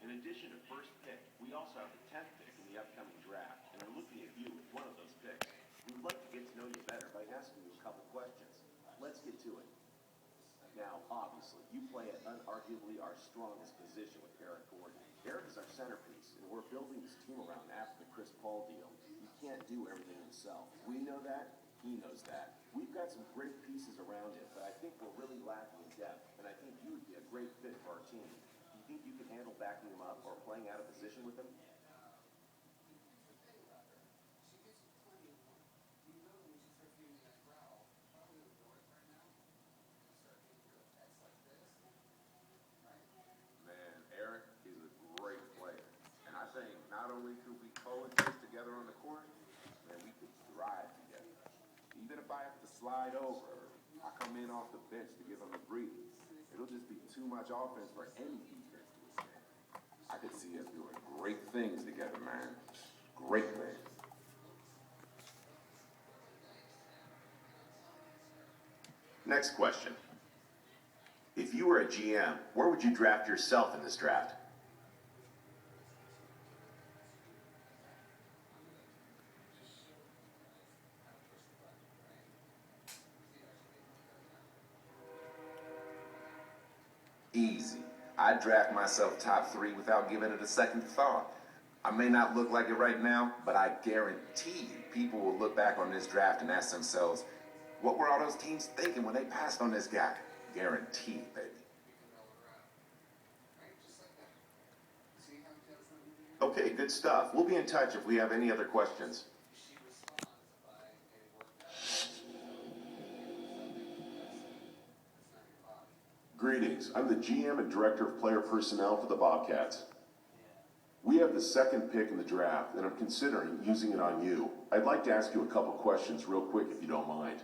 In addition to first pick, we also have the 10th pick in the upcoming draft, and are looking at you with one of those picks. We would like to get to know you better by asking you a couple questions. Let's get to it. Now, obviously, you play at unarguably our strongest position with Eric Gordon. Eric is our centerpiece, and we're building this team around after the Chris Paul deal. He can't do everything himself. We know that. He knows that. We've got some great pieces around him, but I think we're really lacking in depth, and I think you would be a great fit for our team. Do you think you can handle backing him up or playing out of position with him? Man, Eric is a great player. And I think not only could we coexist together on the court, man, we could thrive together. Even if I have to slide over, I come in off the bench to give him a breather. It'll just be too much offense for any defense to withstand. I could see us doing great things together, man. Great things. Next question. If you were a GM, where would you draft yourself in this draft? Easy. I'd draft myself top 3 without giving it a second thought. I may not look like it right now, but I guarantee you people will look back on this draft and ask themselves, what were all those teams thinking when they passed on this guy? Guaranteed, baby. Okay, good stuff. We'll be in touch if we have any other questions. Greetings. I'm the GM and Director of Player Personnel for the Bobcats. We have the 2nd pick in the draft, and I'm considering using it on you. I'd like to ask you a couple questions real quick if you don't mind.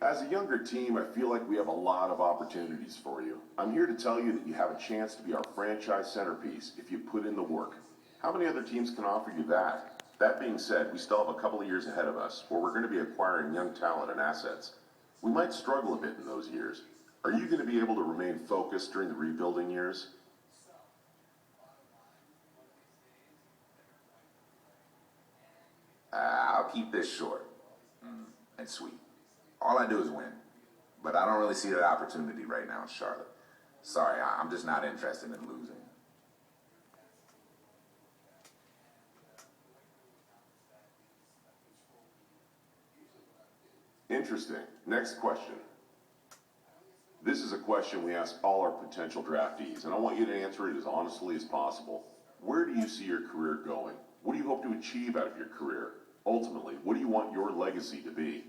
As a younger team, I feel like we have a lot of opportunities for you. I'm here to tell you that you have a chance to be our franchise centerpiece if you put in the work. How many other teams can offer you that? That being said, we still have a couple of years ahead of us where we're going to be acquiring young talent and assets. We might struggle a bit in those years. Are you going to be able to remain focused during the rebuilding years? I'll keep this short and sweet. All I do is win. But I don't really see that opportunity right now in Charlotte. Sorry, I'm just not interested in losing. Interesting. Next question. This is a question we ask all our potential draftees, and I want you to answer it as honestly as possible. Where do you see your career going? What do you hope to achieve out of your career? Ultimately, what do you want your legacy to be?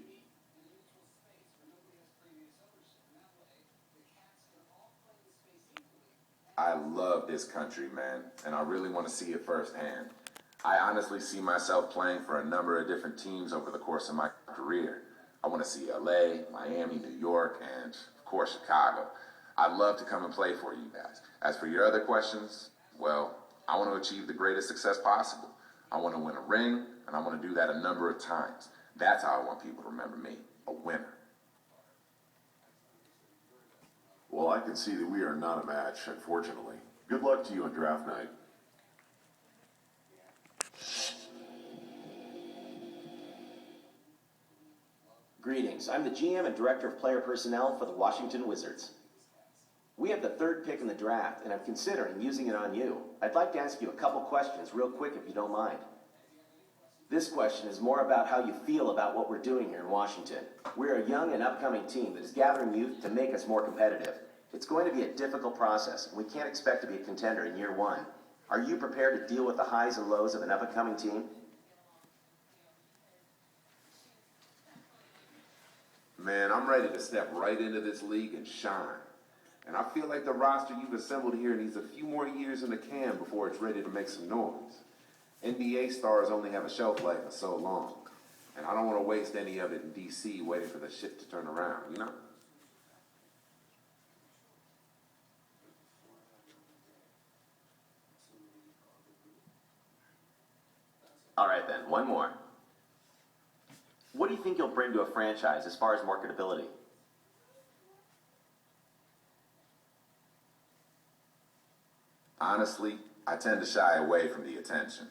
I love this country, man, and I really want to see it firsthand. I honestly see myself playing for a number of different teams over the course of my career. I want to see LA, Miami, New York, and of course Chicago. I'd love to come and play for you guys. As for your other questions, well, I want to achieve the greatest success possible. I want to win a ring, and I want to do that a number of times. That's how I want people to remember me, a winner. Well, I can see that we are not a match, unfortunately. Good luck to you on draft night. Greetings. I'm the GM and Director of Player Personnel for the Washington Wizards. We have the 3rd pick in the draft, and I'm considering using it on you. I'd like to ask you a couple questions real quick if you don't mind. This question is more about how you feel about what we're doing here in Washington. We're a young and upcoming team that is gathering youth to make us more competitive. It's going to be a difficult process, and we can't expect to be a contender in year 1. Are you prepared to deal with the highs and lows of an up-and-coming team? Man, I'm ready to step right into this league and shine. And I feel like the roster you've assembled here needs a few more years in the can before it's ready to make some noise. NBA stars only have a shelf life for so long. And I don't want to waste any of it in D.C. waiting for the shit to turn around, you know? All right then, one more. What do you think you'll bring to a franchise as far as marketability? Honestly, I tend to shy away from the attention.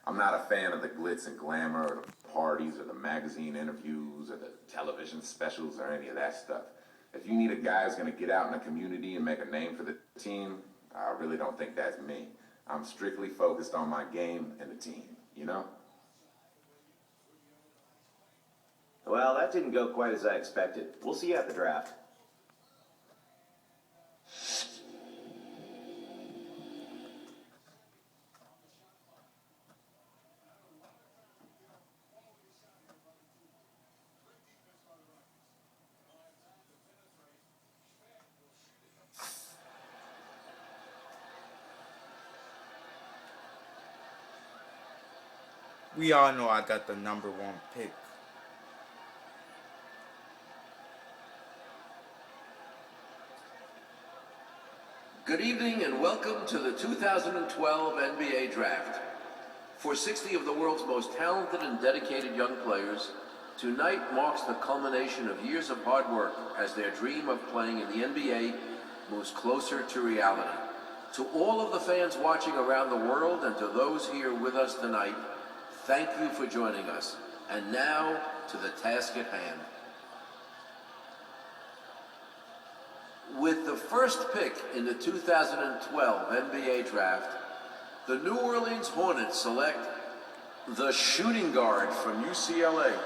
I'm not a fan of the glitz and glamour or the parties or the magazine interviews or the television specials or any of that stuff. If you need a guy who's going to get out in the community and make a name for the team, I really don't think that's me. I'm strictly focused on my game and the team, you know? Well, that didn't go quite as I expected. We'll see you at the draft. We all know I got the #1 pick. Good evening and welcome to the 2012 NBA Draft. For 60 of the world's most talented and dedicated young players, tonight marks the culmination of years of hard work as their dream of playing in the NBA moves closer to reality. To all of the fans watching around the world and to those here with us tonight, thank you for joining us. And now to the task at hand. With the first pick in the 2012 NBA Draft, the New Orleans Hornets select the shooting guard from UCLA.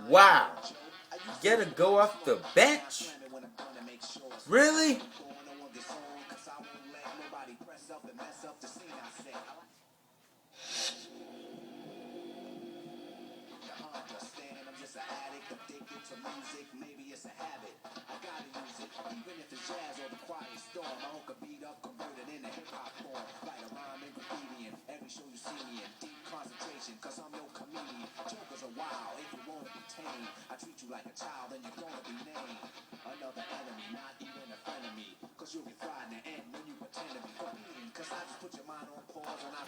Wow. Get a go off the bench? Really? I treat you like a child and you're gonna be named another enemy, not even a frenemy. Cause you'll get fried in the end when you pretend to be comedian. Cause I just put your mind on pause and I